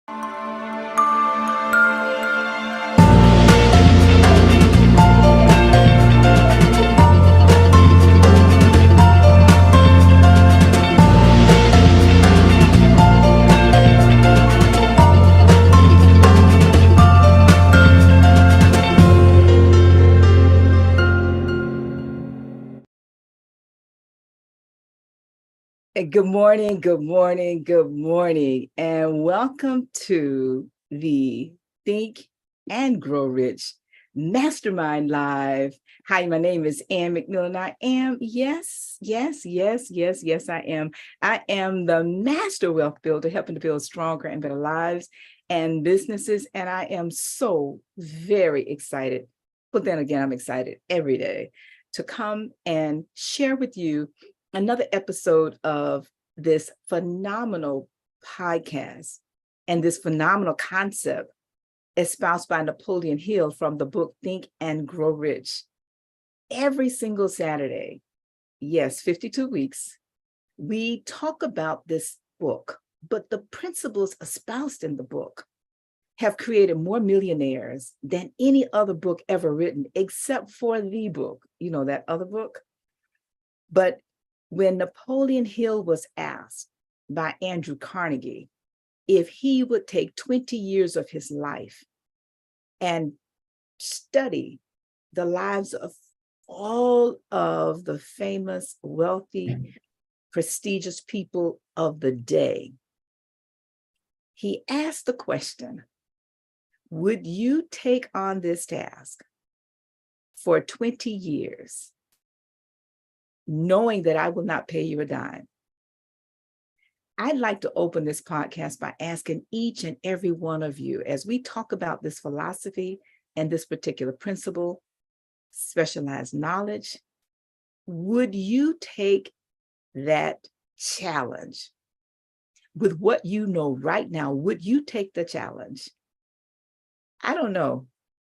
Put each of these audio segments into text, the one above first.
Good morning, good morning, good morning, and welcome to the Think and Grow Rich Mastermind Live. Hi, my name is Ann McMillan. I am, yes, I am. I am the master wealth builder, helping to build stronger and better lives and businesses. And I am so very excited. But then again, I'm excited every day to come and share with you another episode of this phenomenal podcast and this phenomenal concept espoused by Napoleon Hill from the book Think and Grow Rich. Every single Saturday, yes, 52 weeks, we talk about this book, but the principles espoused in the book have created more millionaires than any other book ever written, except for the book, that other book. But when Napoleon Hill was asked by Andrew Carnegie if he would take 20 years of his life and study the lives of all of the famous, wealthy, prestigious people of the day, he asked the question, would you take on this task for 20 years? Knowing that I will not pay you a dime? I'd like to open this podcast by asking each and every one of you, as we talk about this philosophy and this particular principle, specialized knowledge, would you take that challenge? With what you know right now, would you take the challenge? I don't know.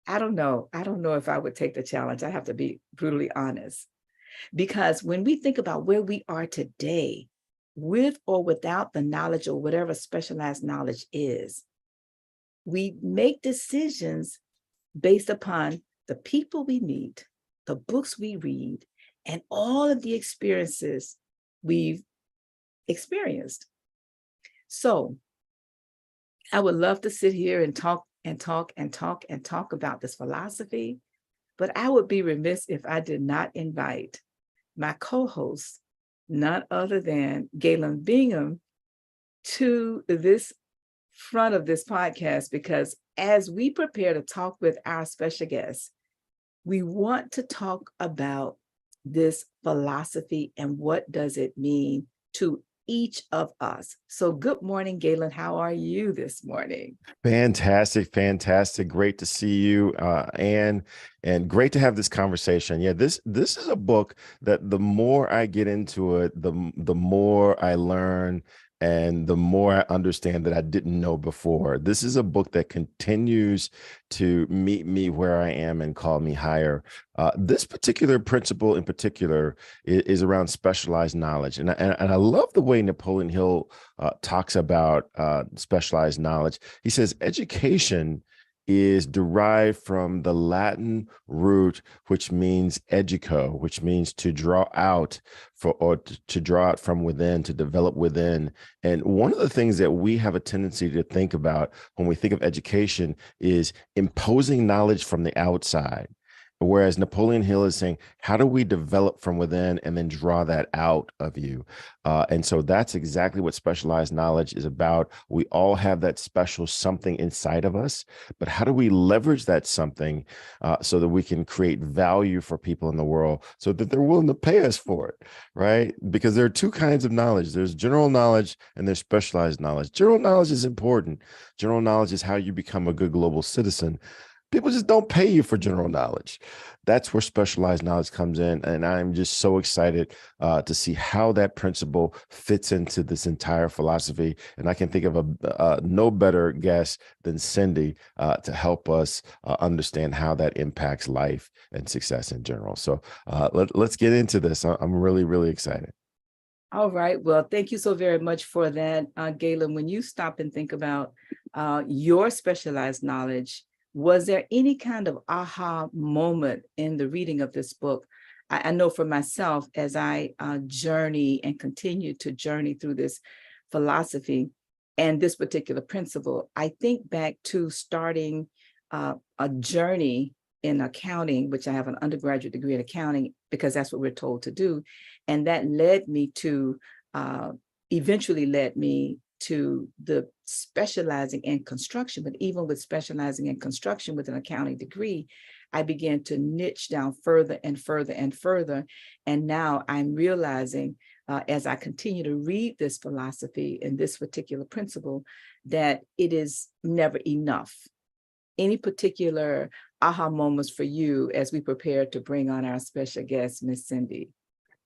I don't know if I would take the challenge. I have to be brutally honest. Because when we think about where we are today, with or without the knowledge or whatever specialized knowledge is, we make decisions based upon the people we meet, the books we read, and all of the experiences we've experienced. So I would love to sit here and talk about this philosophy, but I would be remiss if I did not invite my co-host, none other than Galen Bingham, to this front of this podcast, because as we prepare to talk with our special guests, we want to talk about this philosophy and what does it mean to each of us. So good morning, Galen. How are you this morning? Fantastic. Great to see you, Anne, and great to have this conversation. Yeah, this is a book that the more I get into it, the more I learn and the more I understand that I didn't know before. This is a book that continues to meet me where I am and call me higher. This particular principle in particular is around specialized knowledge. And I love the way Napoleon Hill talks about specialized knowledge. He says education is derived from the Latin root, which means educo, which means to draw out or to draw out from within, to develop within. And one of the things that we have a tendency to think about when we think of education is imposing knowledge from the outside. Whereas Napoleon Hill is saying, how do we develop from within and then draw that out of you? And so that's exactly what specialized knowledge is about. We all have that special something inside of us, but how do we leverage that something so that we can create value for people in the world so that they're willing to pay us for it, right? Because there are two kinds of knowledge. There's general knowledge and there's specialized knowledge. General knowledge is important. General knowledge is how you become a good global citizen. People just don't pay you for general knowledge. That's where specialized knowledge comes in. And I'm just so excited to see how that principle fits into this entire philosophy. And I can think of a no better guest than Cindy to help us understand how that impacts life and success in general. So let's get into this. I'm really, really excited. All right. Well, thank you so very much for that, Galen. When you stop and think about your specialized knowledge, was there any kind of aha moment in the reading of this book? I know for myself, as I journey and continue to journey through this philosophy and this particular principle, I think back to starting a journey in accounting, which I have an undergraduate degree in accounting, because that's what we're told to do. And that led me to, eventually led me to the specializing in construction. But even with specializing in construction with an accounting degree, I began to niche down further and further and further. And now I'm realizing, as I continue to read this philosophy and this particular principle, that it is never enough. Any particular aha moments for you as we prepare to bring on our special guest, Miss Cindy?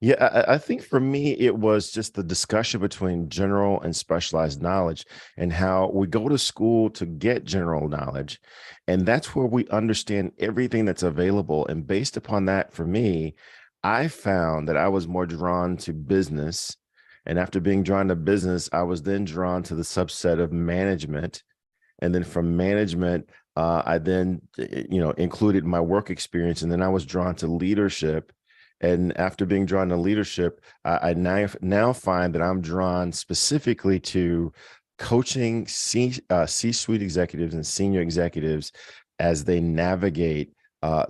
Yeah, I think for me, it was just the discussion between general and specialized knowledge and how we go to school to get general knowledge. And that's where we understand everything that's available. And based upon that, for me, I found that I was more drawn to business. And after being drawn to business, I was then drawn to the subset of management. And then from management, I then, included my work experience. And then I was drawn to leadership. And after being drawn to leadership, I now find that I'm drawn specifically to coaching C-suite executives and senior executives as they navigate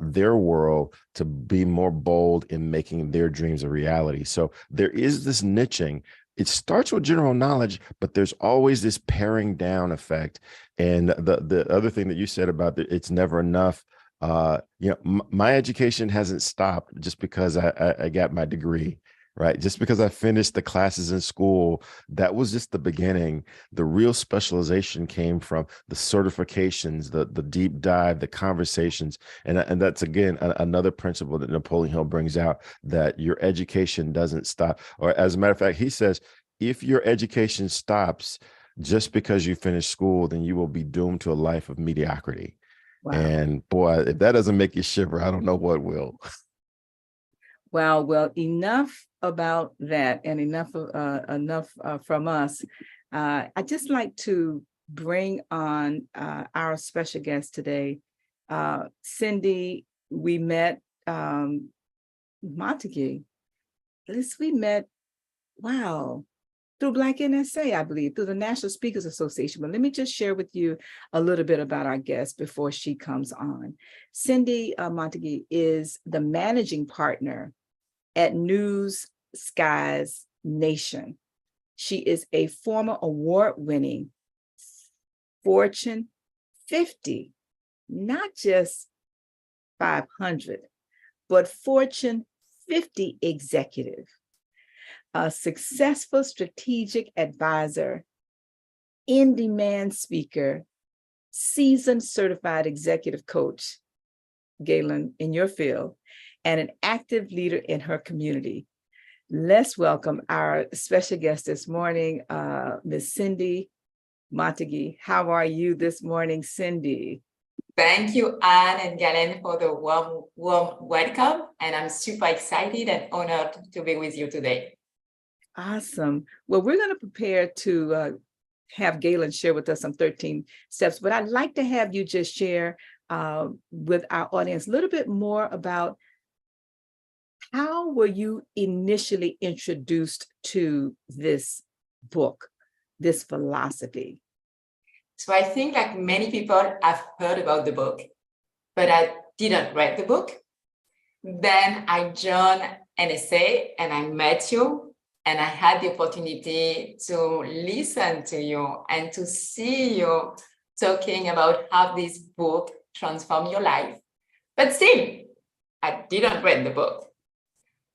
their world to be more bold in making their dreams a reality. So there is this niching. It starts with general knowledge, but there's always this paring down effect. And the other thing that you said about it's never enough. My education hasn't stopped just because I got my degree, right? Just because I finished the classes in school, that was just the beginning. The real specialization came from the certifications, the deep dive, the conversations. And that's, again, another principle that Napoleon Hill brings out, that your education doesn't stop. Or as a matter of fact, he says, if your education stops just because you finish school, then you will be doomed to a life of mediocrity. Wow. And boy, if that doesn't make you shiver, I don't know what will. Wow. Well, enough about that, and enough from us. I'd just like to bring on our special guest today, Cindy. We met Montgenie. We met. Wow. Through Black NSA, I believe, through the National Speakers Association. But let me just share with you a little bit about our guest before she comes on. Cindy Montgenie is the managing partner at News Skies Nation. She is a former award-winning Fortune 50, not just 500, but Fortune 50 executive, a successful strategic advisor, in-demand speaker, seasoned certified executive coach, Galen, in your field, and an active leader in her community. Let's welcome our special guest this morning, Ms. Cindy Montgenie. How are you this morning, Cindy? Thank you, Anne and Galen, for the warm welcome. And I'm super excited and honored to be with you today. Awesome. Well, we're going to prepare to have Galen share with us some 13 steps, but I'd like to have you just share with our audience a little bit more about how were you initially introduced to this book, this philosophy? So I think, like many people, I've heard about the book, but I didn't read the book. Then I joined NSA and I met you. And I had the opportunity to listen to you and to see you talking about how this book transformed your life. But still, I didn't read the book.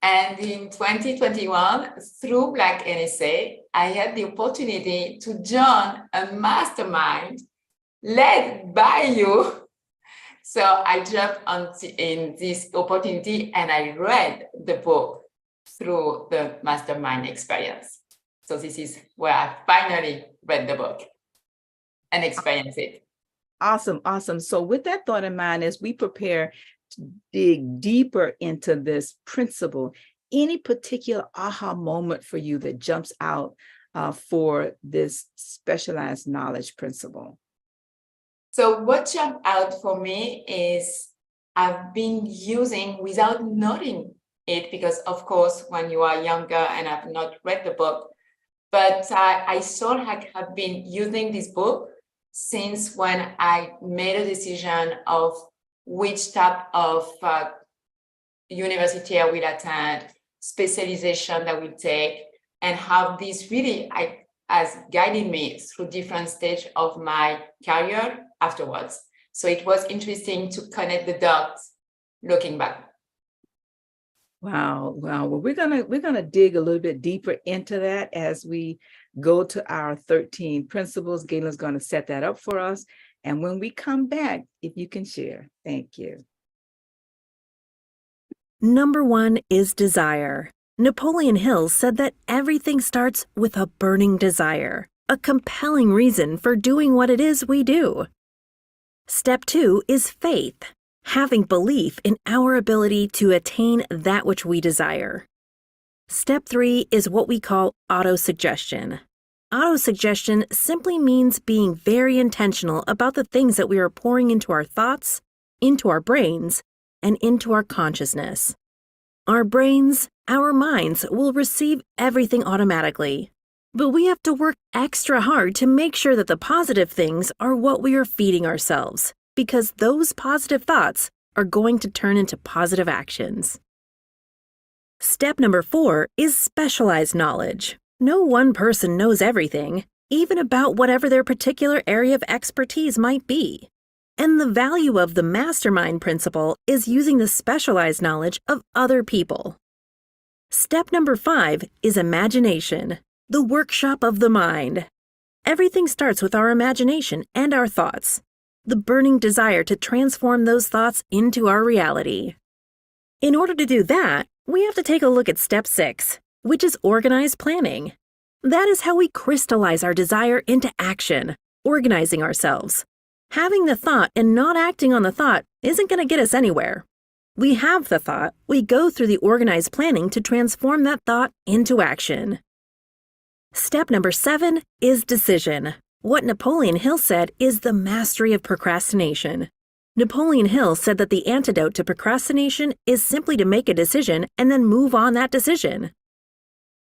And in 2021, through Black NSA, I had the opportunity to join a mastermind led by you. So I jumped in this opportunity and I read the book through the mastermind experience. So this is where I finally read the book and experienced it. Awesome, awesome. So with that thought in mind, as we prepare to dig deeper into this principle, any particular aha moment for you that jumps out for this specialized knowledge principle? So what jumped out for me is I've been using without noting it, because of course, when you are younger and I've not read the book, but I sort of have been using this book since when I made a decision of which type of university I will attend, specialization that will take, and how this really has guided me through different stages of my career afterwards. So it was interesting to connect the dots looking back. Wow. Well, we're gonna dig a little bit deeper into that as we go to our 13 principles. Galen's going to set that up for us. And when we come back, if you can share. Thank you. Number 1 is desire. Napoleon Hill said that everything starts with a burning desire, a compelling reason for doing what it is we do. Step 2 is faith, having belief in our ability to attain that which we desire. Step 3 is what we call autosuggestion. Autosuggestion simply means being very intentional about the things that we are pouring into our thoughts, into our brains, and into our consciousness. Our brains, our minds will receive everything automatically, but we have to work extra hard to make sure that the positive things are what we are feeding ourselves, because those positive thoughts are going to turn into positive actions. Step number 4 is specialized knowledge. No one person knows everything, even about whatever their particular area of expertise might be. And the value of the mastermind principle is using the specialized knowledge of other people. Step number 5 is imagination, the workshop of the mind. Everything starts with our imagination and our thoughts, the burning desire to transform those thoughts into our reality. In order to do that, we have to take a look at step 6, which is organized planning. That is how we crystallize our desire into action, organizing ourselves. Having the thought and not acting on the thought isn't going to get us anywhere. We have the thought, we go through the organized planning to transform that thought into action. Step number 7 is decision. What Napoleon Hill said is the mastery of procrastination. Napoleon Hill said that the antidote to procrastination is simply to make a decision and then move on that decision.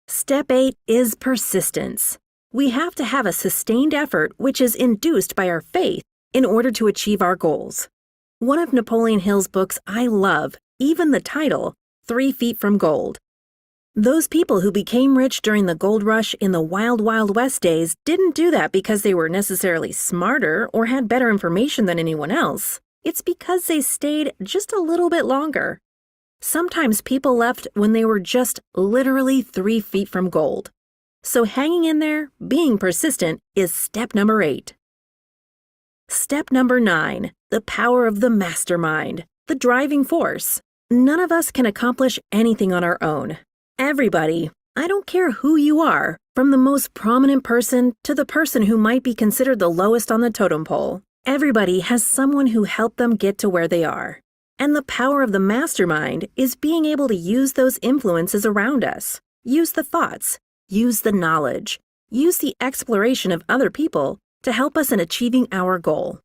Step 8 is persistence. We have to have a sustained effort which is induced by our faith in order to achieve our goals. One of Napoleon Hill's books I love, even the title, 3 Feet from Gold. Those people who became rich during the gold rush in the wild, wild west days didn't do that because they were necessarily smarter or had better information than anyone else. It's because they stayed just a little bit longer. Sometimes people left when they were just literally 3 feet from gold. So hanging in there, being persistent, is step number 8. Step number 9, the power of the mastermind, the driving force. None of us can accomplish anything on our own. Everybody, I don't care who you are, from the most prominent person to the person who might be considered the lowest on the totem pole, everybody has someone who helped them get to where they are. And the power of the mastermind is being able to use those influences around us, use the thoughts, use the knowledge, use the exploration of other people to help us in achieving our goal.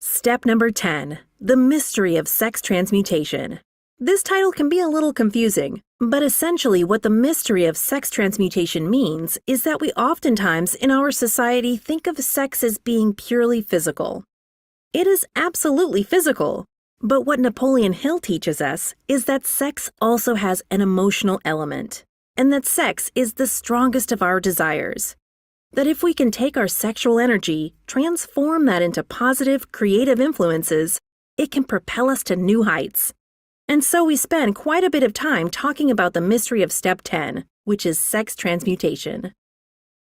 Step number 10, the mystery of sex transmutation. This title can be a little confusing, but essentially what the mystery of sex transmutation means is that we oftentimes in our society think of sex as being purely physical. It is absolutely physical, but what Napoleon Hill teaches us is that sex also has an emotional element, and that sex is the strongest of our desires. That if we can take our sexual energy, transform that into positive, creative influences, it can propel us to new heights. And so we spend quite a bit of time talking about the mystery of step 10, which is sex transmutation.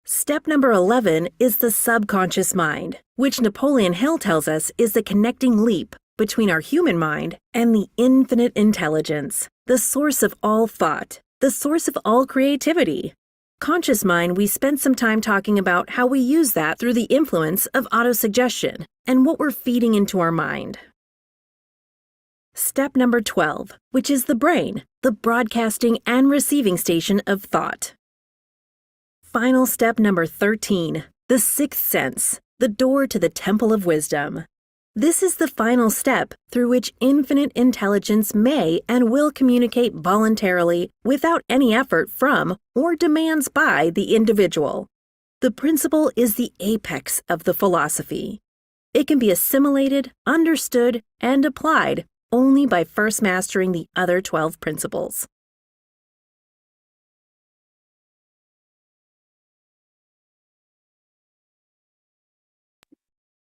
Step number 11 is the subconscious mind, which Napoleon Hill tells us is the connecting leap between our human mind and the infinite intelligence, the source of all thought, the source of all creativity. Conscious mind, we spent some time talking about how we use that through the influence of autosuggestion and what we're feeding into our mind. Step number 12, which is the brain, the broadcasting and receiving station of thought. Final step number 13, the sixth sense, the door to the temple of wisdom. This is the final step through which infinite intelligence may and will communicate voluntarily without any effort from or demands by the individual. The principle is the apex of the philosophy. It can be assimilated, understood, and applied only by first mastering the other 12 principles.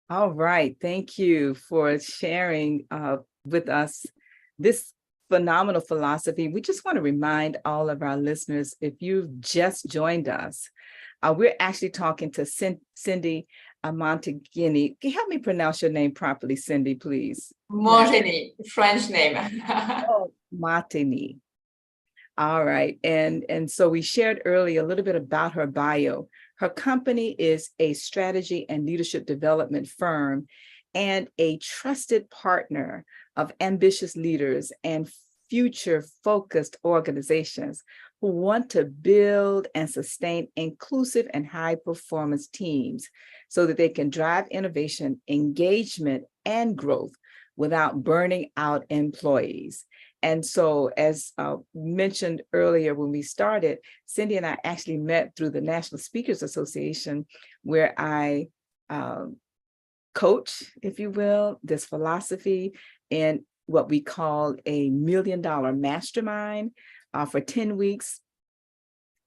All right. Thank you for sharing with us this phenomenal philosophy. We just want to remind all of our listeners, if you've just joined us, we're actually talking to Cindy Montgenie. Can you help me pronounce your name properly, Cindy, please? Montgenie, French name. Oh, Montgenie. All right. And so we shared earlier a little bit about her bio. Her company is a strategy and leadership development firm and a trusted partner of ambitious leaders and future-focused organizations who want to build and sustain inclusive and high-performance teams so that they can drive innovation, engagement, and growth without burning out employees. And so, as mentioned earlier when we started, Cindy and I actually met through the National Speakers Association, where I coach, if you will, this philosophy in what we call a $1 million mastermind for 10 weeks.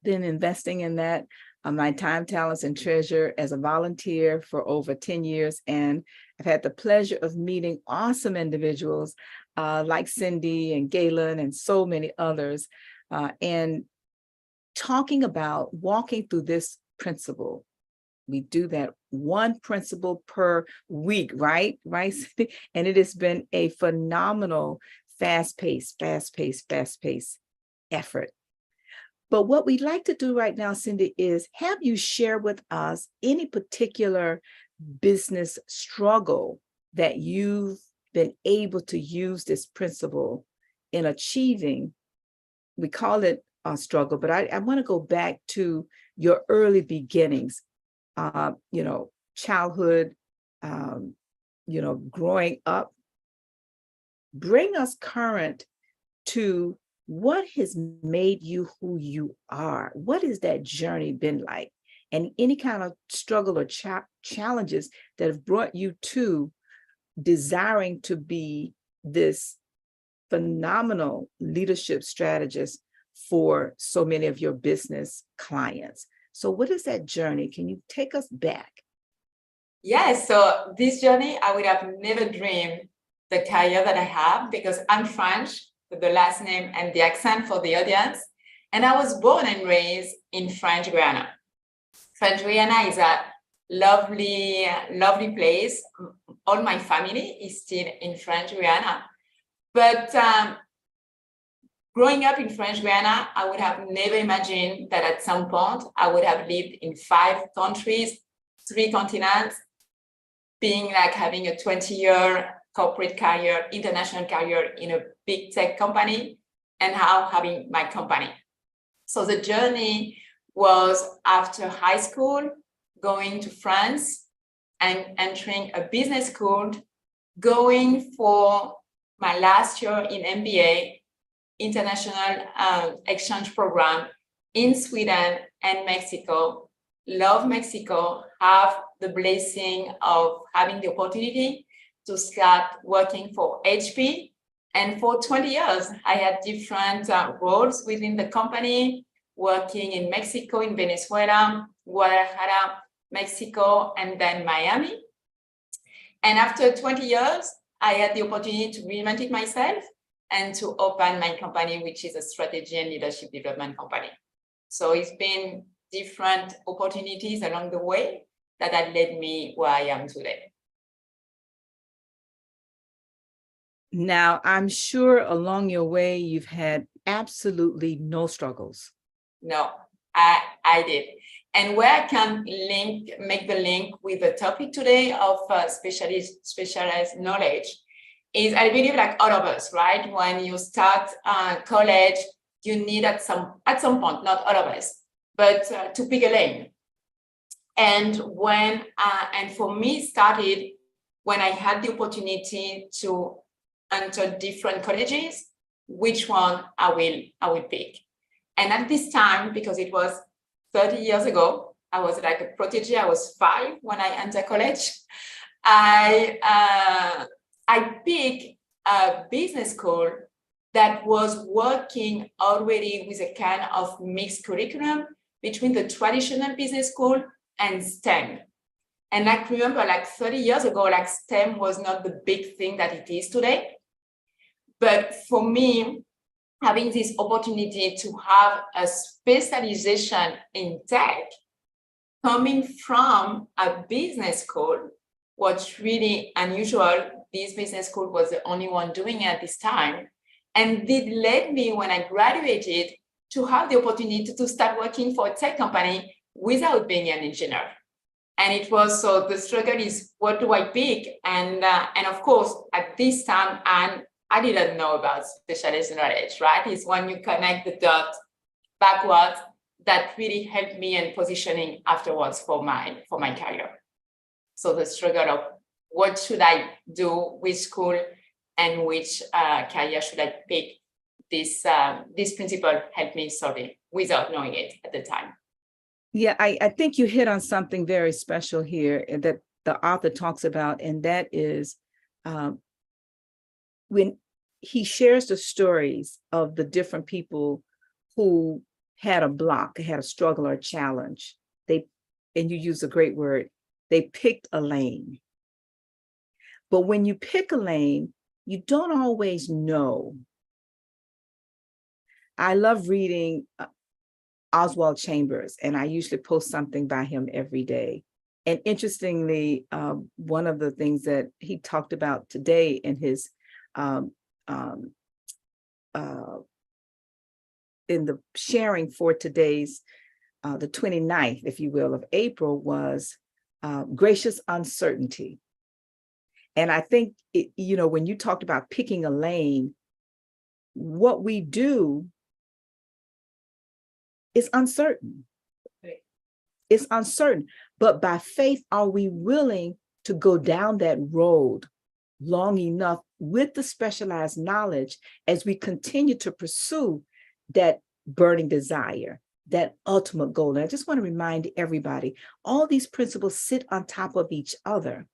Been investing in that, my time, talents, and treasure as a volunteer for over 10 years. And I've had the pleasure of meeting awesome individuals like Cindy and Galen and so many others, and talking about walking through this principle. We do that one principle per week, right? Cindy? And it has been a phenomenal, fast-paced effort. But what we'd like to do right now, Cindy, is have you share with us any particular business struggle that you've been able to use this principle in achieving. We call it a struggle, but I want to go back to your early beginnings, childhood, growing up. Bring us current to what has made you who you are. What has that journey been like? And any kind of struggle or challenges that have brought you to desiring to be this phenomenal leadership strategist for so many of your business clients. So what is that journey? Can you take us back? Yes, so this journey, I would have never dreamed the career that I have, because I'm French, with the last name and the accent for the audience. And I was born and raised in French Guiana. French Guiana is a lovely, lovely place. All my family is still in French Guiana. But growing up in French Guiana, I would have never imagined that at some point I would have lived in 5 countries, 3 continents, being like having a 20-year corporate career, international career in a big tech company, and now having my company. So the journey was after high school, going to France and entering a business school, going for my last year in MBA, international exchange program in Sweden and Mexico. Love Mexico, have the blessing of having the opportunity to start working for HP. And for 20 years, I had different roles within the company, working in Mexico, in Venezuela, Guadalajara, Mexico, and then Miami. And after 20 years, I had the opportunity to reinvent it myself and to open my company, which is a strategy and leadership development company. So it's been different opportunities along the way that have led me where I am today. Now, I'm sure along your way, you've had absolutely no struggles. No, I did. And where I can make the link with the topic today of specialized knowledge is, I believe, like all of us, right? When you start college, you need at some point, not all of us, but to pick a lane. And for me, it started when I had the opportunity to enter different colleges, which one I will pick. And at this time, because it was 30 years ago, I was like a protege. I was 5 when I entered college. I picked a business school that was working already with a kind of mixed curriculum between the traditional business school and STEM. And I remember, like 30 years ago, like STEM was not the big thing that it is today. But for me, having this opportunity to have a specialization in tech coming from a business school was really unusual. This business school was the only one doing it at this time. And it led me, when I graduated, to have the opportunity to start working for a tech company without being an engineer. And it was, so the struggle is, what do I pick? And of course, at this time, I didn't know about specialized knowledge, right? It's when you connect the dots backwards that really helped me in positioning afterwards for my career. So the struggle of what should I do, which school, and which career should I pick, this principle helped me solve it without knowing it at the time. Yeah, I think you hit on something very special here that the author talks about, and that is when he shares the stories of the different people who had a block, had a struggle or a challenge. And you use a great word, they picked a lane. But when you pick a lane, you don't always know. I love reading Oswald Chambers, and I usually post something by him every day. And interestingly, one of the things that he talked about today in his in the sharing for today's the 29th, if you will, of April, was gracious uncertainty. And I think when you talked about picking a lane, what we do is uncertain. It's uncertain. But by faith, are we willing to go down that road long enough with the specialized knowledge as we continue to pursue that burning desire, that ultimate goal? And I just want to remind everybody, all these principles sit on top of each other.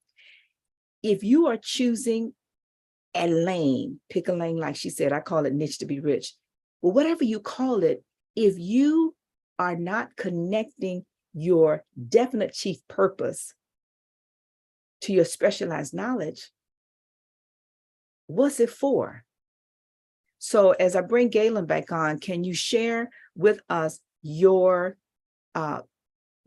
If you are choosing a lane, pick a lane, like she said, I call it niche to be rich. Well, whatever you call it, if you are not connecting your definite chief purpose to your specialized knowledge, what's it for? So as I bring Galen back on, can you share with us your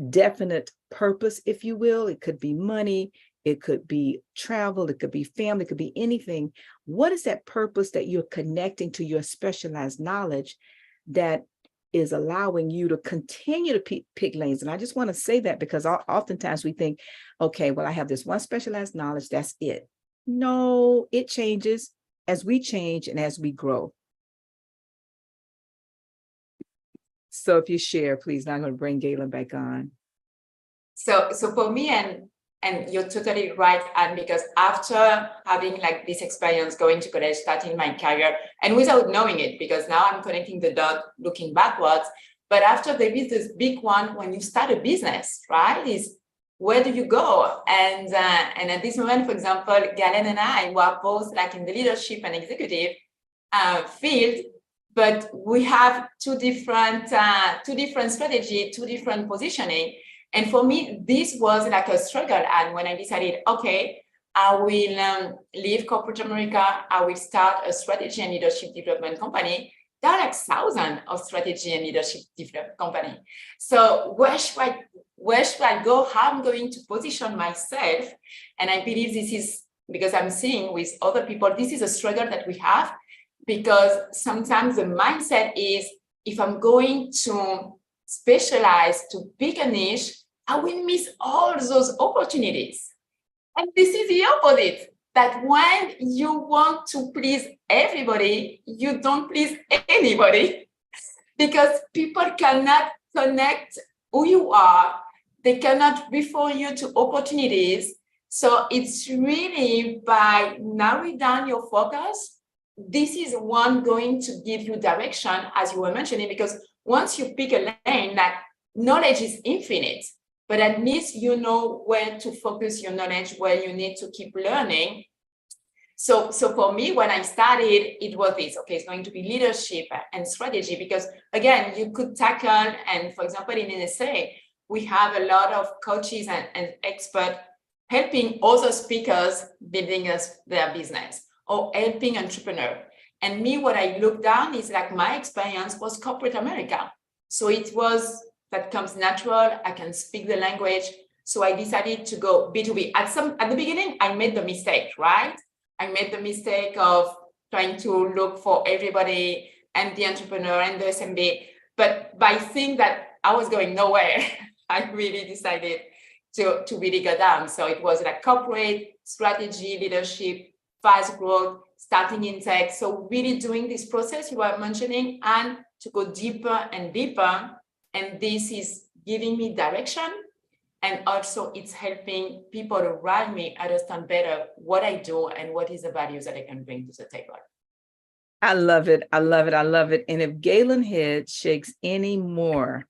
definite purpose, if you will? It could be money, it could be travel, it could be family, it could be anything. What is that purpose that you're connecting to your specialized knowledge that is allowing you to continue to pick lanes? And I just want to say that because oftentimes we think, okay, well, I have this one specialized knowledge, that's it. No, it changes as we change and as we grow. So if you share, please. Now I'm going to bring Galen back on. So for me, and you're totally right, Anne, because after having like this experience going to college, starting my career, and without knowing it, because now I'm connecting the dot looking backwards, but after there is this big one when you start a business, right, is where do you go? And at this moment, for example, Galen and I were both like in the leadership and executive field, but we have two different strategy, two different positioning. And for me, this was like a struggle. And when I decided, okay, I will leave corporate America, I will start a strategy and leadership development company. There are like thousands of strategy and leadership development company. So where should I go? How I'm going to position myself? And I believe this is because I'm seeing with other people, this is a struggle that we have, because sometimes the mindset is, if I'm going to specialize, to pick a niche, I will miss all those opportunities. And this is the opposite. that when you want to please everybody, you don't please anybody, because people cannot connect who you are. They cannot refer you to opportunities. So it's really by narrowing down your focus. This is one going to give you direction, as you were mentioning, because once you pick a lane, like knowledge is infinite, but at least you know where to focus your knowledge, where you need to keep learning. So for me, when I started, it was this, okay, it's going to be leadership and strategy, because again, you could tackle, and for example, in NSA, we have a lot of coaches and experts helping other speakers building their business or helping entrepreneurs. And me, what I looked down is like my experience was corporate America. So it was, that comes natural. I can speak the language. So I decided to go B2B. At the beginning, I made the mistake, right? I made the mistake of trying to look for everybody and the entrepreneur and the SMB. But by seeing that I was going nowhere, I really decided to really go down. So it was like corporate strategy, leadership, fast growth, starting in tech. So really doing this process you were mentioning, and to go deeper and deeper. And this is giving me direction. And also it's helping people around me understand better what I do and what is the values that I can bring to the table. I love it. I love it. I love it. And if Galen Head shakes any more,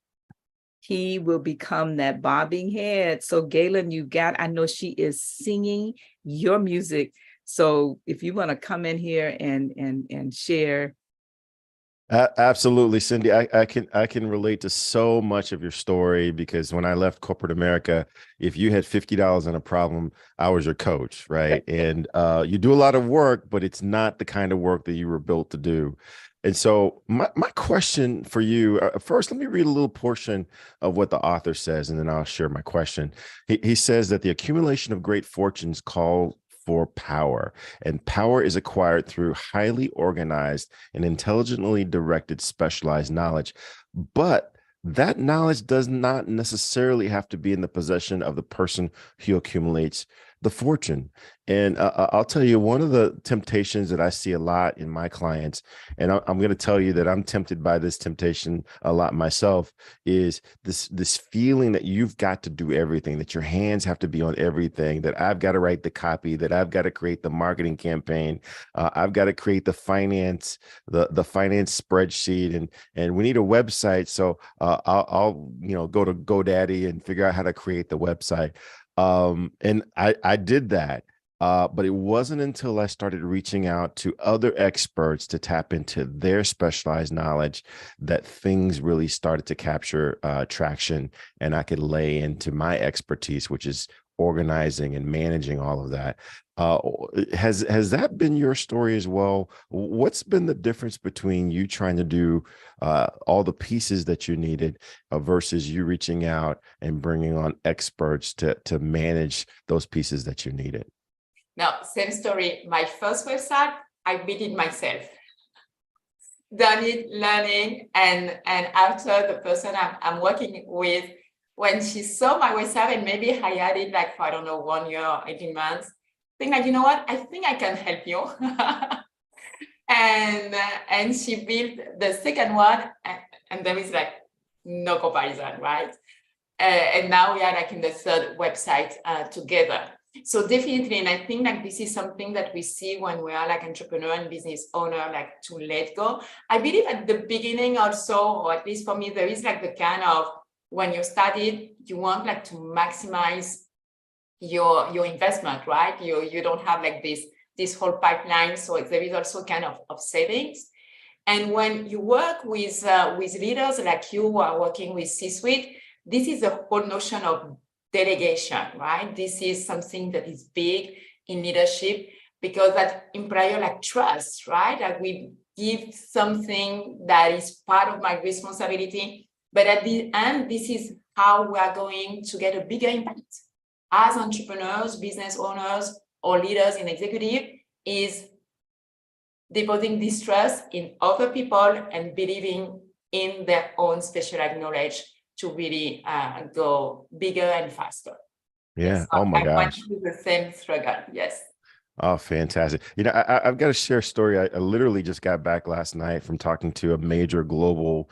he will become that bobbing head. So Galen, I know she is singing your music. So if you want to come in here and share. Absolutely, Cindy. I can relate to so much of your story, because when I left corporate America, if you had $50 and a problem, I was your coach, right? And you do a lot of work, but it's not the kind of work that you were built to do. And so my question for you, first, let me read a little portion of what the author says, and then I'll share my question. He says that the accumulation of great fortunes call for power, and power is acquired through highly organized and intelligently directed specialized knowledge. But that knowledge does not necessarily have to be in the possession of the person who accumulates the fortune. And I'll tell you, one of the temptations that I see a lot in my clients, and I'm going to tell you that I'm tempted by this temptation a lot myself, is this feeling that you've got to do everything, that your hands have to be on everything, that I've got to write the copy, that I've got to create the marketing campaign, I've got to create the finance spreadsheet, and we need a website. So I'll go to GoDaddy and figure out how to create the website. And I did that. But it wasn't until I started reaching out to other experts to tap into their specialized knowledge that things really started to capture traction, and I could lay into my expertise, which is organizing and managing all of that. Has that been your story as well? What's been the difference between you trying to do all the pieces that you needed versus you reaching out and bringing on experts to manage those pieces that you needed? Now, same story. My first website, I built it myself. Done it, learning, and after the person I'm working with, when she saw my website, and maybe I had it like for, I don't know, 1 year or 18 months, think like, you know what, I think I can help you. and she built the second one, and there is like no comparison, right? And now we are like in the third website together. So definitely, and I think like this is something that we see when we are like entrepreneur and business owner, like to let go. I believe at the beginning also, or at least for me, there is like the kind of, when you started, you want like to maximize your investment, right? You don't have like this whole pipeline. So there is also kind of savings. And when you work with leaders like you who are working with C-suite, this is the whole notion of delegation, right? This is something that is big in leadership, because that implies like trust, right? Like we give something that is part of my responsibility, but at the end, this is how we are going to get a bigger impact as entrepreneurs, business owners, or leaders in executive, is depositing this trust in other people and believing in their own specialized knowledge to really go bigger and faster. Yeah. So Oh my I gosh. went through the same struggle. Yes. Oh, fantastic. I've got to share a story. I literally just got back last night from talking to a major global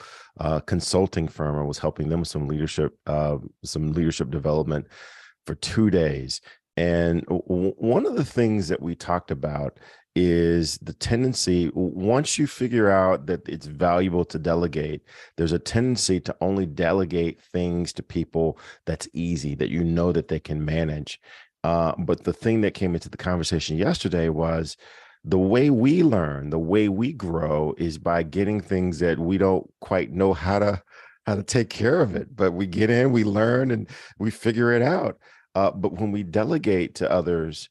consulting firm. I was helping them with some leadership development for 2 days. And one of the things that we talked about is the tendency, once you figure out that it's valuable to delegate, there's a tendency to only delegate things to people that's easy, that you know that they can manage. But the thing that came into the conversation yesterday was the way we learn, the way we grow is by getting things that we don't quite know how to take care of it. But we get in, we learn, and we figure it out. But when we delegate to others,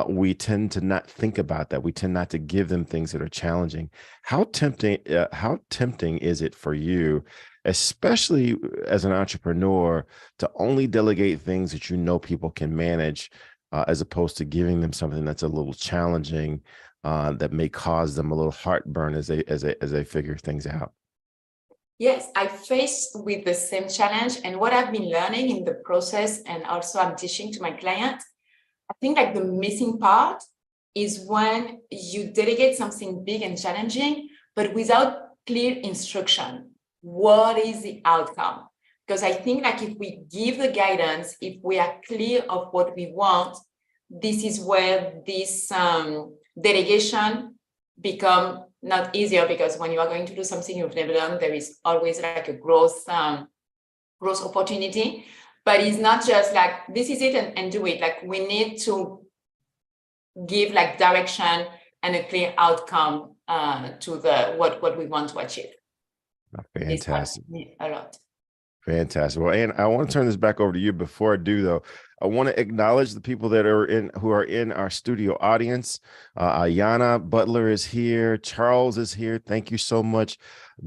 we tend to not think about that. We tend not to give them things that are challenging. How tempting is it for you, especially as an entrepreneur, to only delegate things that you know people can manage, as opposed to giving them something that's a little challenging, that may cause them a little heartburn as they figure things out? Yes, I faced with the same challenge. And what I've been learning in the process, and also I'm teaching to my clients, I think like the missing part is when you delegate something big and challenging, but without clear instruction. What is the outcome? Because I think like if we give the guidance, if we are clear of what we want, this is where this delegation become not easier, because when you are going to do something you've never done, there is always like a growth opportunity. But it's not just like this is it and do it. Like we need to give like direction and a clear outcome to the what we want to achieve. Fantastic. A lot. Fantastic. Well, and I want to turn this back over to you. Before I do, though, I want to acknowledge the people who are in our studio audience. Ayana Butler is here. Charles is here. Thank you so much.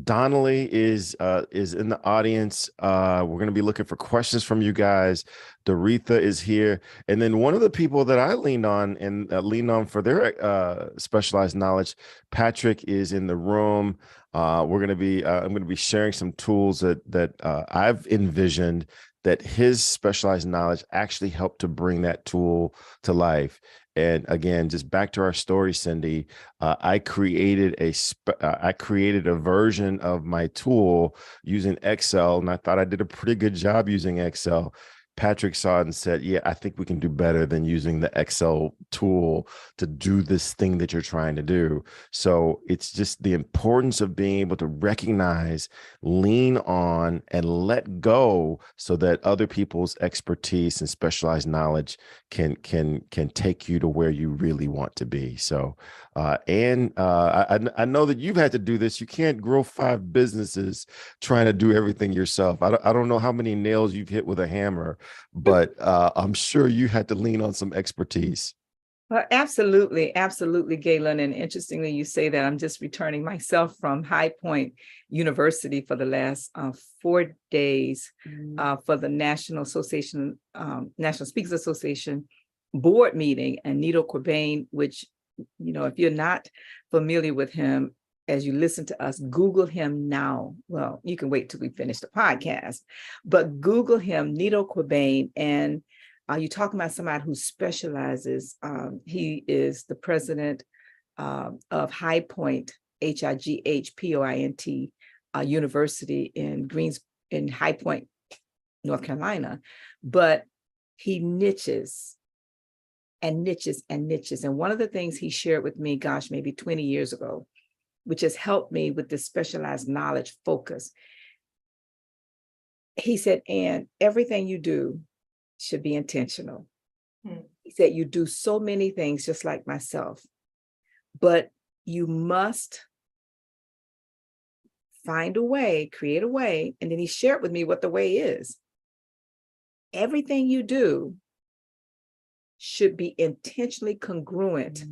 Donnelly is in the audience. We're going to be looking for questions from you guys. Doretha is here, and then one of the people that I lean on for their specialized knowledge, Patrick, is in the room. I'm going to be sharing some tools that I've envisioned that his specialized knowledge actually helped to bring that tool to life. And again, just back to our story, Cindy, I created a version of my tool using Excel, and I thought I did a pretty good job using Excel. Patrick saw it and said, yeah, I think we can do better than using the Excel tool to do this thing that you're trying to do. So it's just the importance of being able to recognize, lean on, and let go so that other people's expertise and specialized knowledge can take you to where you really want to be. So, I know that you've had to do this. You can't grow 5 businesses trying to do everything yourself. I don't know how many nails you've hit with a hammer, but I'm sure you had to lean on some expertise. Well, absolutely, absolutely, Galen. And interestingly, you say that. I'm just returning myself from High Point University for the last 4 days for the National Speakers Association board meeting. And Nito Cobain, which, if you're not familiar with him, as you listen to us, Google him now. Well, you can wait till we finish the podcast, but Google him, Nito Cobain, and you're talking about somebody who specializes. He is the president of High Point, HIGHPOINT University in High Point, North Carolina. But he niches and niches and niches. And one of the things he shared with me, maybe 20 years ago, which has helped me with this specialized knowledge focus. He said, and everything you do should be intentional. He said, you do so many things just like myself, but you must find a way, create a way. And then he shared with me what the way is. Everything you do should be intentionally congruent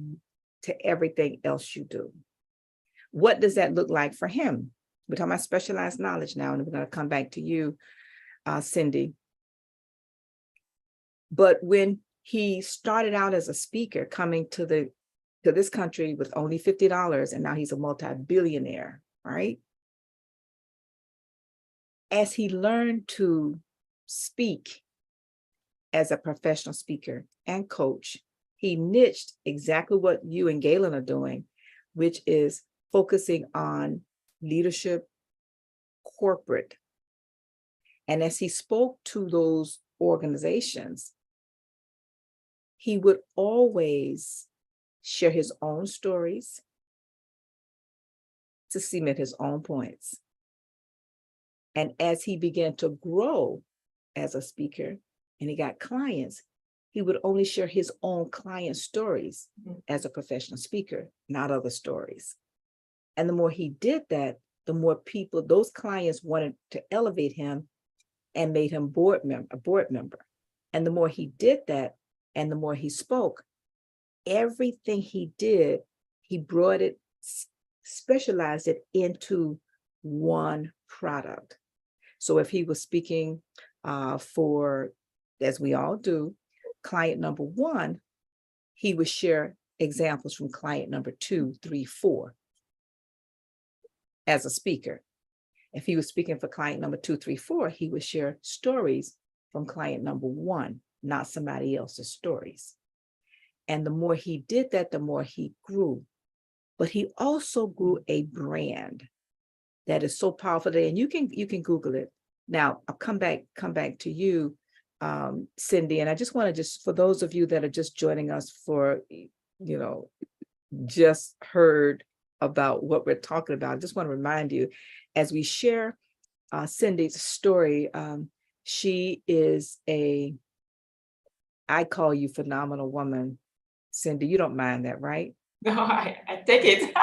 to everything else you do. What does that look like for him? We're talking about specialized knowledge now, and we're going to come back to you, Cindy. But when he started out as a speaker, coming to this country with only $50, and now he's a multi-billionaire, right? As he learned to speak as a professional speaker and coach, he niched exactly what you and Galen are doing, which is focusing on leadership, corporate. And as he spoke to those organizations, he would always share his own stories to cement his own points. And as he began to grow as a speaker and he got clients, he would only share his own client stories as a professional speaker, not other stories. And the more he did that, the more people, those clients wanted to elevate him and made him a board member. And the more he did that, and the more he spoke, everything he did, he brought it, specialized it into one product. So if he was speaking for, as we all do, client number 1, he would share examples from client number 2, 3, 4 as a speaker. If he was speaking for client number 2, 3, 4, he would share stories from client number 1, not somebody else's stories. And the more he did that, the more he grew. But he also grew a brand that is so powerful today. And you can Google it. Now I'll come back to you, Cindy. And I just want to for those of you that are just joining us for, just heard about what we're talking about, I just want to remind you, as we share Cindy's story, she is I call you phenomenal woman. Cindy, you don't mind that, right? No, I take it.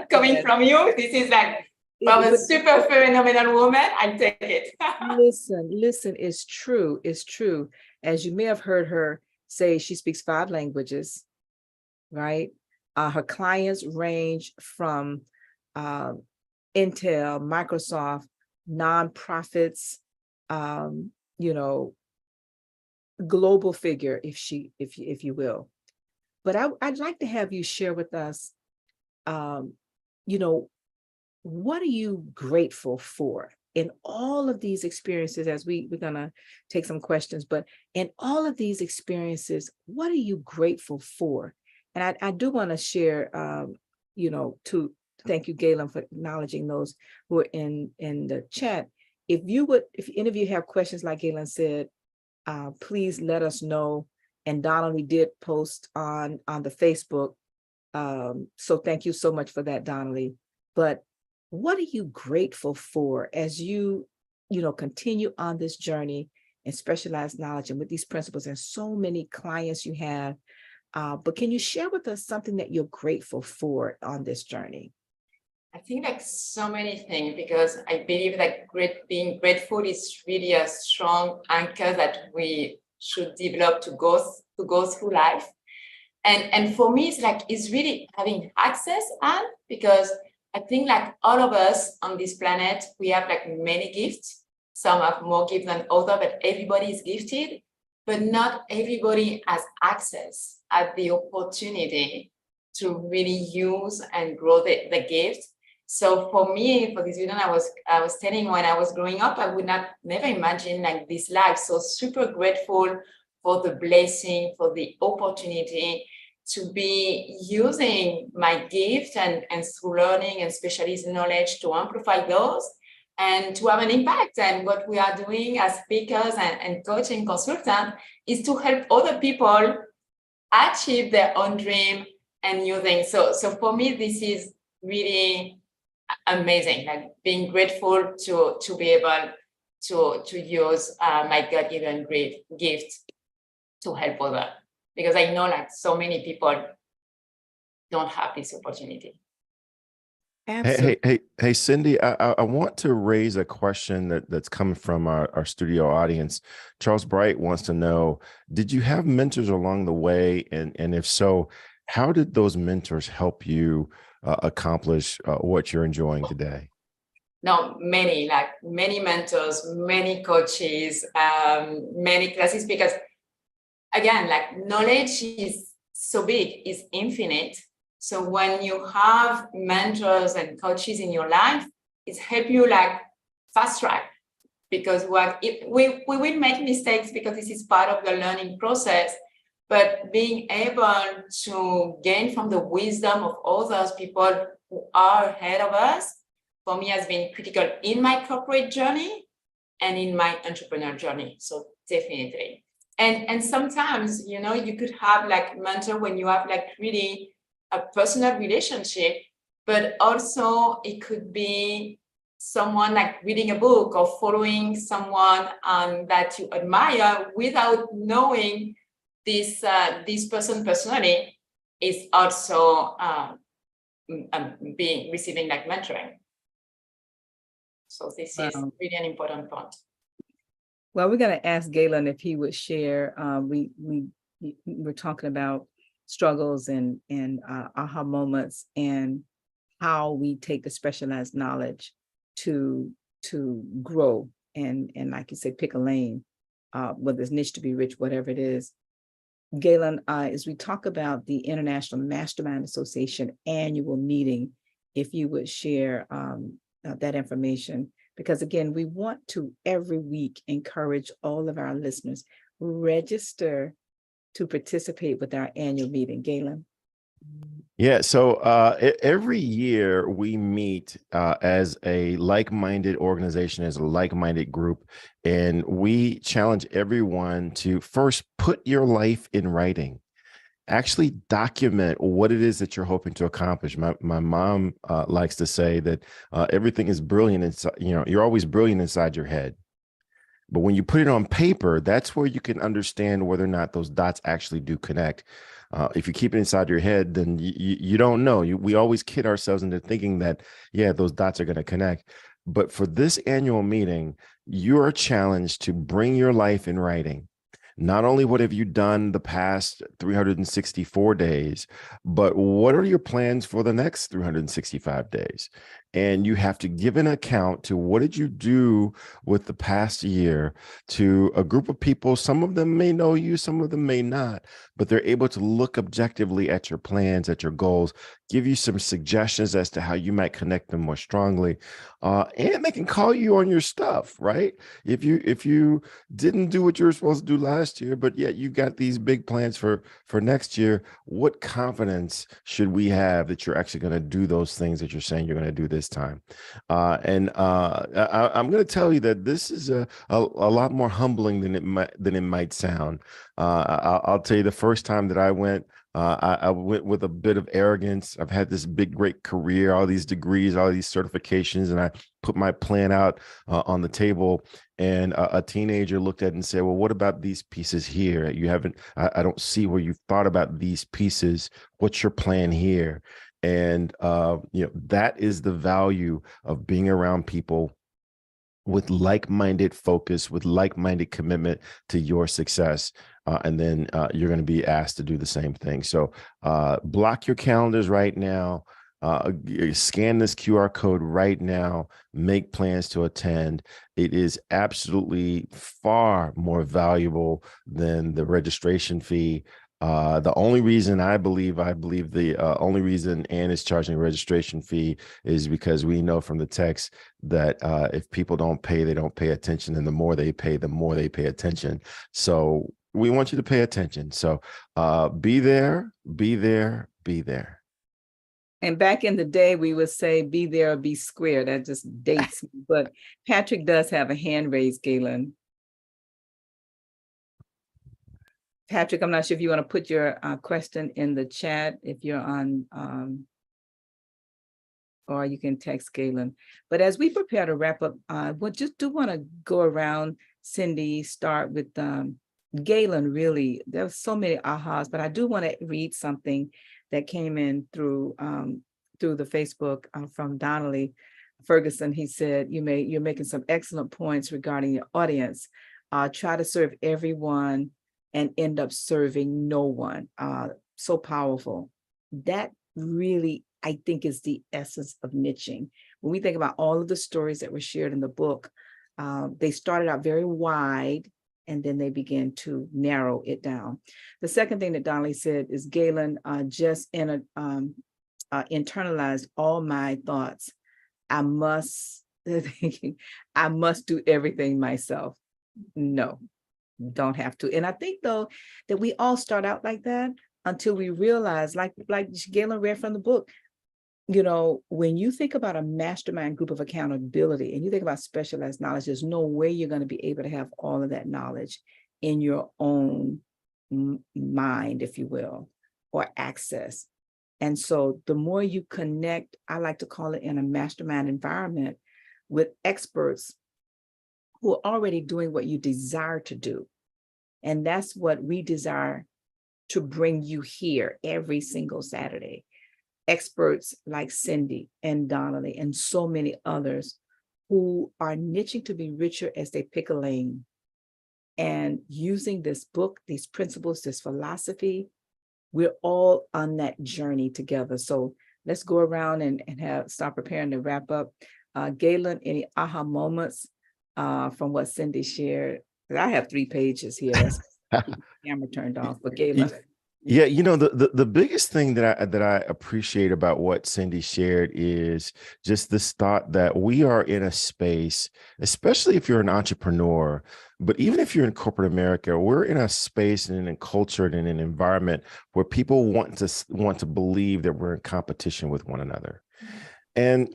Coming from you, this is like from a super phenomenal woman, I take it. Listen, it's true. It's true. As you may have heard her say, she speaks 5 languages, right? Her clients range from Intel, Microsoft, nonprofits, global figure, if you will. But I'd like to have you share with us, what are you grateful for in all of these experiences, as we're going to take some questions, but in all of these experiences, what are you grateful for? And I do want to share, to thank you, Galen, for acknowledging those who are in the chat. If any of you have questions, like Galen said, please let us know. And Donnelly did post on the Facebook. So thank you so much for that, Donnelly. But what are you grateful for as you continue on this journey in specialized knowledge and with these principles and so many clients you have? But can you share with us something that you're grateful for on this journey? I think like so many things, because I believe that being grateful is really a strong anchor that we should develop to go through life. And for me, it's really having access, and because I think like all of us on this planet, we have like many gifts. Some have more gifts than others, but everybody is gifted. But not everybody has access at the opportunity to really use and grow the gift. So for me, for this reason, I was telling, when I was growing up, I would never imagine like this life. So super grateful for the blessing, for the opportunity to be using my gift and through learning and specialist knowledge to amplify those and to have an impact. And what we are doing as speakers and coaching consultants is to help other people achieve their own dream and new things. So for me, this is really amazing, like being grateful to be able to use my God-given gift to help others, because I know like so many people don't have this opportunity. Absolutely. Hey, Cindy, I want to raise a question that's coming from our studio audience. Charles Bright wants to know, did you have mentors along the way? And if so, how did those mentors help you accomplish what you're enjoying today? No, many mentors, many coaches, many classes, because again, like knowledge is so big, it's infinite. So when you have mentors and coaches in your life, it's help you like fast track, because we will make mistakes, because this is part of the learning process. but being able to gain from the wisdom of all those people who are ahead of us, for me, has been critical in my corporate journey and in my entrepreneur journey. So definitely. And sometimes, you know, you could have like mentor when you have like really a personal relationship, but also it could be someone like reading a book or following someone that you admire without knowing this person personally is also receiving like mentoring. So this is really an important point. Well, we're going to ask Galen if he would share. We were talking about struggles and aha moments and how we take the specialized knowledge to grow and like you say, pick a lane, whether it's niche to be rich, whatever it is. Galen, as we talk about the International Mastermind Association annual meeting, if you would share that information, because again, we want to every week encourage all of our listeners, register to participate with our annual meeting. Galen. Yeah, so every year we meet as a like-minded organization, as a like-minded group, and we challenge everyone to first put your life in writing. Actually document what it is that you're hoping to accomplish. My mom likes to say that everything is brilliant inside, you know, you're always brilliant inside your head. But when you put it on paper, that's where you can understand whether or not those dots actually do connect. If you keep it inside your head, then you don't know. We always kid ourselves into thinking that, yeah, those dots are going to connect. But for this annual meeting, you're challenged to bring your life in writing. Not only what have you done the past 364 days, but what are your plans for the next 365 days? And you have to give an account to what did you do with the past year to a group of people. Some of them may know you, some of them may not, but they're able to look objectively at your plans, at your goals, give you some suggestions as to how you might connect them more strongly. And they can call you on your stuff, right? If you didn't do what you were supposed to do last year, but yet you got these big plans for next year, what confidence should we have that you're actually going to do those things that you're saying you're going to do this time? I'm going to tell you that this is a lot more humbling than it might sound. I'll tell you, the first time that I went, I went with a bit of arrogance. I've had this big, great career, all these degrees, all these certifications, and I put my plan out on the table. And a teenager looked at it and said, well, what about these pieces here? You haven't, I don't see where you've thought about these pieces. What's your plan here? And, that is the value of being around people with like-minded focus, with like-minded commitment to your success. And then you're going to be asked to do the same thing. So block your calendars right now. Scan this QR code right now. Make plans to attend. It is absolutely far more valuable than the registration fee. The only reason I believe the only reason Ann is charging a registration fee is because we know from the text that if people don't pay, they don't pay attention, and the more they pay, the more they pay attention. So we want you to pay attention. So be there, be there, be there. And back in the day, we would say, be there or be square. That just dates me. But Patrick does have a hand raised, Galen. Patrick, I'm not sure if you want to put your question in the chat if you're on, or you can text Galen. But as we prepare to wrap up, we just do want to go around, Cindy, start with Galen. Really, there were so many ahas, but I do want to read something that came in through the Facebook from Donnelly Ferguson. He said, you're making some excellent points regarding your audience. Try to serve everyone and end up serving no one. So powerful. That really, I think, is the essence of niching. When we think about all of the stories that were shared in the book, they started out very wide, and then they began to narrow it down. The second thing that Donnelly said is, Galen just internalized all my thoughts. I must do everything myself. No, Don't have to. And I think though that we all start out like that until we realize, like Galen read from the book, when you think about a mastermind group of accountability and you think about specialized knowledge, there's no way you're going to be able to have all of that knowledge in your own mind, if you will, or access. And so the more you connect, I like to call it in a mastermind environment with experts who are already doing what you desire to do. And that's what we desire to bring you here every single Saturday. Experts like Cindy and Donnelly and so many others who are niching to be richer as they pick a lane and using this book, these principles, this philosophy. We're all on that journey together. So let's go around and start preparing to wrap up. Galen, any aha moments from what Cindy shared? I have 3 pages here. That's the camera turned off, but Galen. Yeah, the biggest thing that I appreciate about what Cindy shared is just this thought that we are in a space, especially if you're an entrepreneur, but even if you're in corporate America, we're in a space and in a culture and in an environment where people want to believe that we're in competition with one another. And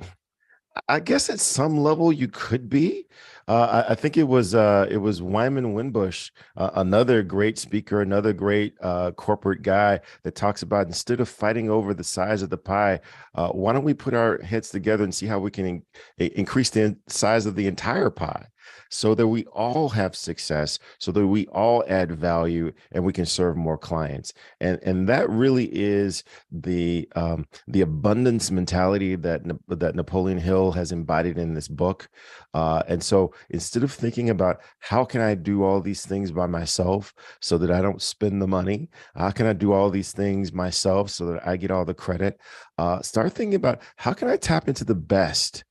I guess at some level you could be. I think it was Wyman Winbush, another great speaker, another great corporate guy that talks about instead of fighting over the size of the pie, why don't we put our heads together and see how we can increase the size of the entire pie, so that we all have success, so that we all add value and we can serve more clients. And that really is the abundance mentality that Napoleon Hill has embodied in this book. And so instead of thinking about how can I do all these things by myself so that I don't spend the money, how can I do all these things myself so that I get all the credit, start thinking about how can I tap into the best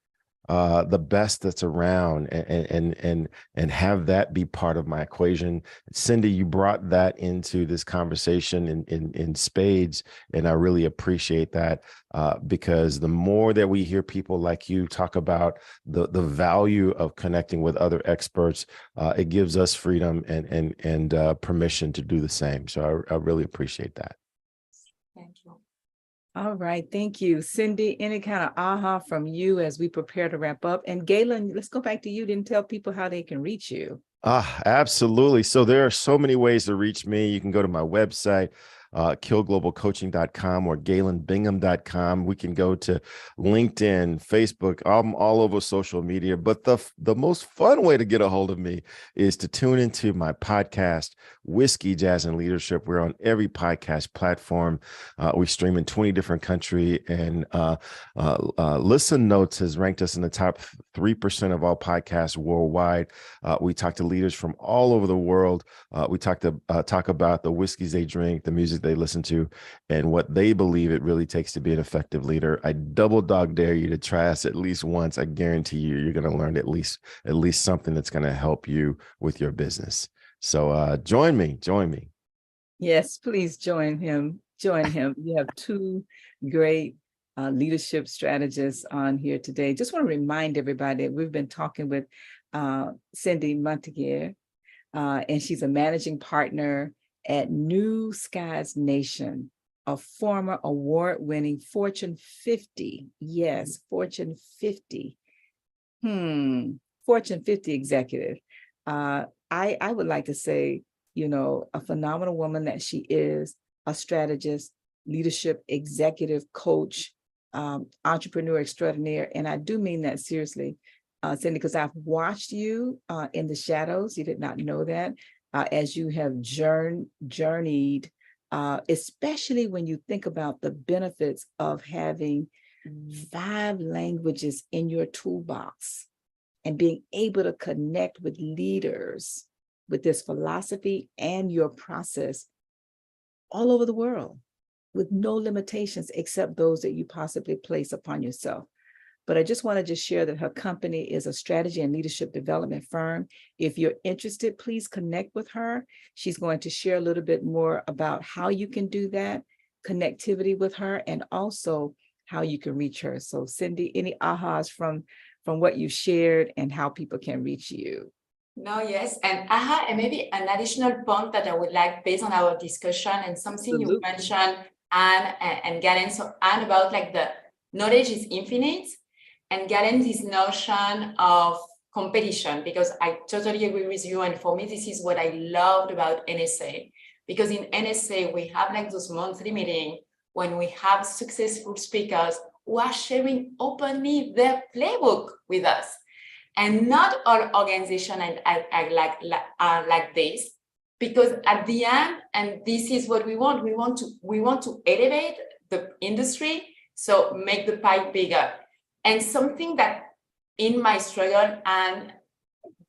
that's around and have that be part of my equation. Cindy, you brought that into this conversation in spades, and I really appreciate that because the more that we hear people like you talk about the value of connecting with other experts, it gives us freedom and permission to do the same. So I really appreciate that. Thank you. All right. Thank you. Cindy, any kind of aha from you as we prepare to wrap up? And Galen, let's go back to you. Didn't tell people how they can reach you. Absolutely. So there are so many ways to reach me. You can go to my website, killglobalcoaching.com or galenbingham.com. We can go to LinkedIn, Facebook. I'm all over social media, but the most fun way to get a hold of me is to tune into my podcast, Whiskey, Jazz, and Leadership. We're on every podcast platform. We stream in 20 different countries, and Listen Notes has ranked us in the top 3% of all podcasts worldwide. We talk to leaders from all over the world. We talk about the whiskeys they drink, the music they listen to, and what they believe it really takes to be an effective leader. I double dog dare you to try us at least once. I guarantee you're going to learn at least something that's going to help you with your business. So join me. Yes, please join him. You have 2 great leadership strategists on here today. Just want to remind everybody that we've been talking with Cindy Montgenie, and she's a managing partner at New Skies Nation, a former award-winning Fortune 50. Yes, Fortune 50. Fortune 50 executive. I would like to say, a phenomenal woman that she is, a strategist, leadership executive coach, entrepreneur extraordinaire. And I do mean that seriously, Cindy, because I've watched you in the shadows. You did not know that. As you have journeyed, especially when you think about the benefits of having 5 languages in your toolbox and being able to connect with leaders with this philosophy and your process all over the world with no limitations except those that you possibly place upon yourself. But I just want to share that her company is a strategy and leadership development firm. If you're interested, please connect with her. She's going to share a little bit more about how you can do that, connectivity with her, and also how you can reach her. So Cindy, any ahas from what you shared and how people can reach you? No, yes. And and maybe an additional point that I would like, based on our discussion and something you Absolutely. mentioned, Anne and Galen. So Anne, about like the knowledge is infinite, and Galen, this notion of competition, because I totally agree with you. And for me, this is what I loved about NSA, because in NSA, we have like those monthly meetings when we have successful speakers who are sharing openly their playbook with us. And not all organizations are like this, because at the end, and this is what we want to elevate the industry, so make the pie bigger. And something that in my struggle and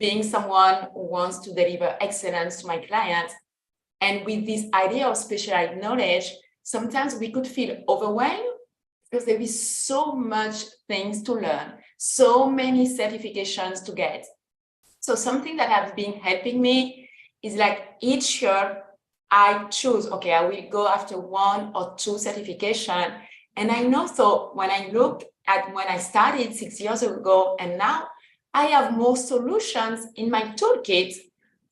being someone who wants to deliver excellence to my clients, and with this idea of specialized knowledge, sometimes we could feel overwhelmed because there is so much things to learn, so many certifications to get. So something that has been helping me is like each year I choose, okay, I will go after 1 or 2 certification. And I know, so when I look at when I started 6 years ago and now, I have more solutions in my toolkit.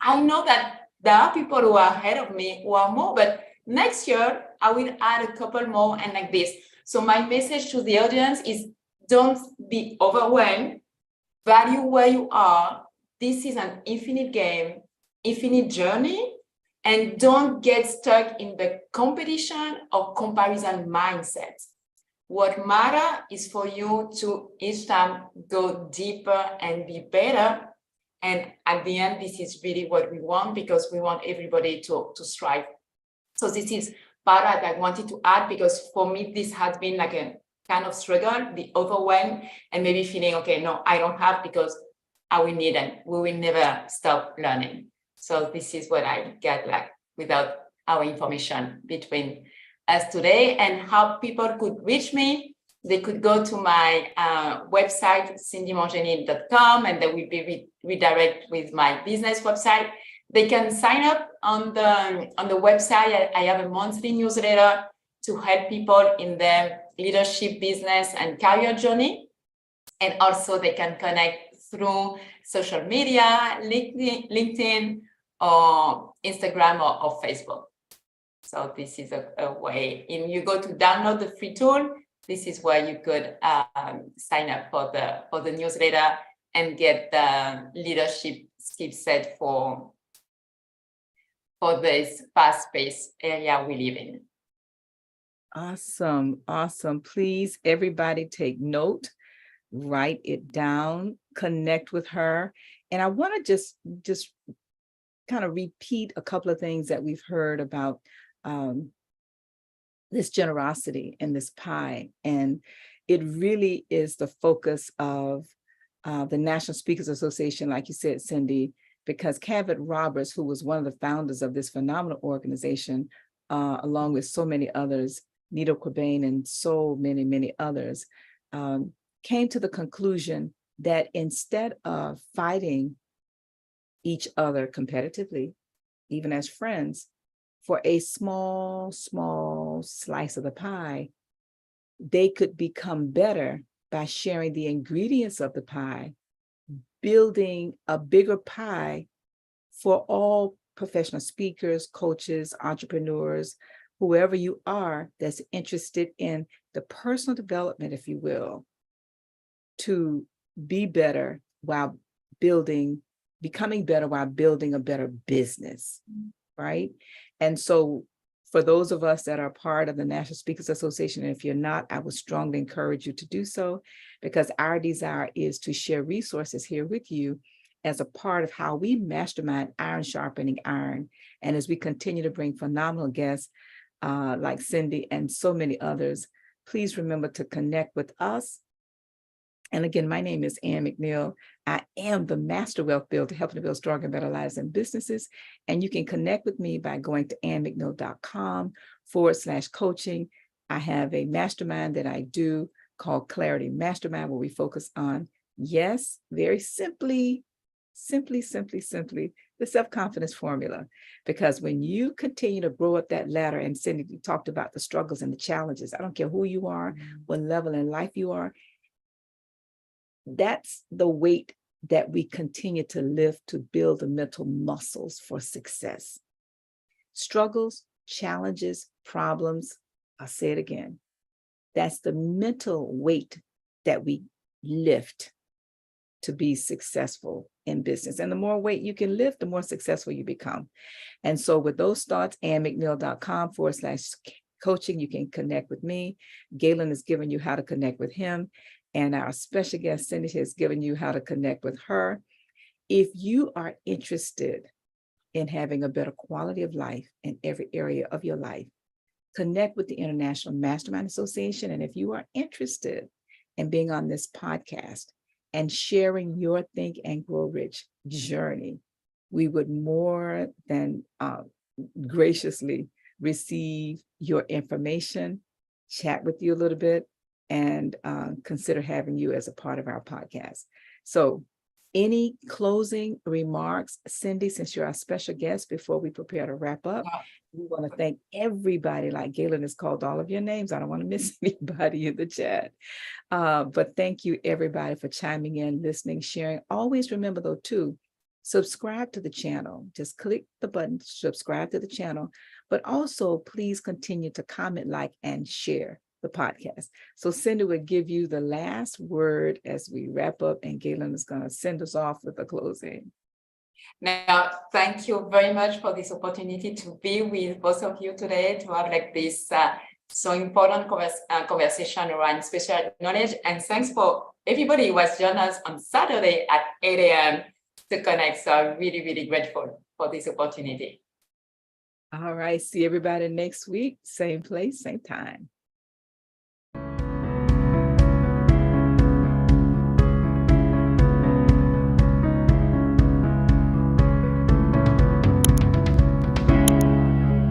I know that there are people who are ahead of me who are more, but next year I will add a couple more and like this. So my message to the audience is don't be overwhelmed, value where you are. This is an infinite game, infinite journey, and don't get stuck in the competition or comparison mindset. What matters is for you to each time go deeper and be better. And at the end, this is really what we want, because we want everybody to strive. So this is part that I wanted to add, because for me, this has been like a kind of struggle, the overwhelm, and maybe feeling, okay, no, I don't have, because I will need it. We will never stop learning. So this is what I get like without our information between us today. And how people could reach me, they could go to my website, cindymontgenie.com, and they will be redirect with my business website. They can sign up on the website. I have a monthly newsletter to help people in their leadership, business, and career journey. And also they can connect through social media, LinkedIn or Instagram or Facebook. So this is a way. If you go to download the free tool, this is where you could sign up for the newsletter and get the leadership skill set for this fast-paced area we live in. Awesome. Awesome. Please, everybody take note, write it down, connect with her. And I want to just kind of repeat a couple of things that we've heard about this generosity and this pie. And it really is the focus of the National Speakers Association, like you said, Cindy, because Cavett Roberts, who was one of the founders of this phenomenal organization, along with so many others, Nito Cobain and so many, many others, came to the conclusion that instead of fighting each other competitively, even as friends, for a small slice of the pie, they could become better by sharing the ingredients of the pie, building a bigger pie for all professional speakers, coaches, entrepreneurs, whoever you are that's interested in the personal development, if you will, to be better while becoming better while building a better business, right? And so for those of us that are part of the National Speakers Association, and if you're not, I would strongly encourage you to do so, because our desire is to share resources here with you as a part of how we mastermind iron sharpening iron. And as we continue to bring phenomenal guests like Cindy and so many others, please remember to connect with us. And again, my name is Ann McNeil. I am the Master Wealth Builder, helping to build stronger and better lives and businesses. And you can connect with me by going to annmcneil.com/coaching. I have a mastermind that I do called Clarity Mastermind, where we focus on, yes, very simply, the self-confidence formula. Because when you continue to grow up that ladder, and Cindy, you talked about the struggles and the challenges, I don't care who you are, what level in life you are, that's the weight that we continue to lift to build the mental muscles for success. Struggles, challenges, problems, I'll say it again. That's the mental weight that we lift to be successful in business. And the more weight you can lift, the more successful you become. And so with those thoughts, AnnMcNeil.com/coaching, you can connect with me. Galen has given you how to connect with him. And our special guest, Cindy, has given you how to connect with her. If you are interested in having a better quality of life in every area of your life, connect with the International Mastermind Association. And if you are interested in being on this podcast and sharing your Think and Grow Rich journey, we would more than graciously receive your information, chat with you a little bit, and consider having you as a part of our podcast. So any closing remarks, Cindy, since you're our special guest, before we prepare to wrap up? We want to thank everybody, like Galen has called all of your names. I don't want to miss anybody in the chat. But thank you, everybody, for chiming in, listening, sharing. Always remember, though, too, subscribe to the channel. Just click the button, subscribe to the channel. But also, please continue to comment, like, and share the podcast. So Cindy will give you the last word as we wrap up, and Galen is going to send us off with a closing. Now, thank you very much for this opportunity to be with both of you today, to have like this so important conversation around special knowledge. And thanks for everybody who has joined us on Saturday at 8 a.m. to connect. So I'm really, really grateful for this opportunity. All right. See everybody next week. Same place, same time.